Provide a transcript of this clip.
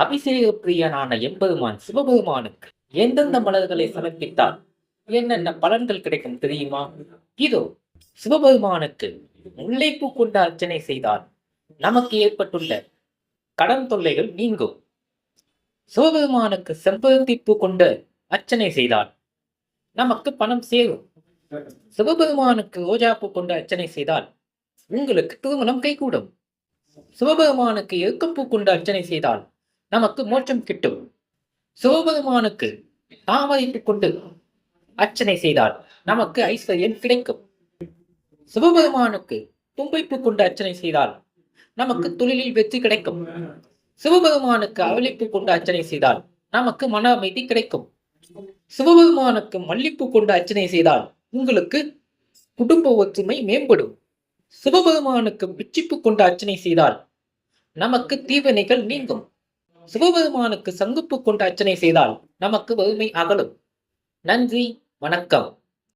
அபிஷேக பிரியனான எம்பெருமான் சிவபெருமானுக்கு எந்தெந்த மலர்களை சமர்ப்பித்தால் என்னென்ன பலன்கள் கிடைக்கும் தெரியுமா? இதோ சிவபெருமானுக்கு முல்லைப்பூ கொண்டு அர்ச்சனை செய்தால் நமக்கு ஏற்பட்டுள்ள கடன் தொல்லைகள் நீங்கும். சிவபெருமானுக்கு செம்பருத்தி பூ கொண்டு அர்ச்சனை செய்தால் நமக்கு பணம் சேரும். சிவபெருமானுக்கு ரோஜா பூ கொண்டு அர்ச்சனை செய்தால் உங்களுக்கு திருமணம் கைகூடும். சிவபெருமானுக்கு எருக்கப்பூ கொண்டு அர்ச்சனை செய்தால் நமக்கு மோட்சம் கிட்டும். சிவபெருமானுக்கு தாமரைப்பூ கொண்டு அர்ச்சனை செய்தால் நமக்கு ஐஸ்வர்யம் கிடைக்கும். சிவபெருமானுக்கு தும்பைப்பூ கொண்டு அர்ச்சனை செய்தால் நமக்கு தொழிலில் வெற்றி கிடைக்கும். சிவபெருமானுக்கு அவளிப்பூ கொண்டு அர்ச்சனை செய்தால் நமக்கு மன அமைதி கிடைக்கும். சிவபெருமானுக்கு மல்லிப்பூ கொண்டு அர்ச்சனை செய்தால் உங்களுக்கு குடும்ப ஒற்றுமை மேம்படும். சிவபெருமானுக்கு பிச்சிப்பூ கொண்டு அர்ச்சனை செய்தால் நமக்கு தீவினைகள் நீங்கும். சிவபெருமானுக்கு சங்குப்பூ கொண்டு அர்ச்சனை செய்தால் நமக்கு வறுமை அகலும். நன்றி, வணக்கம்.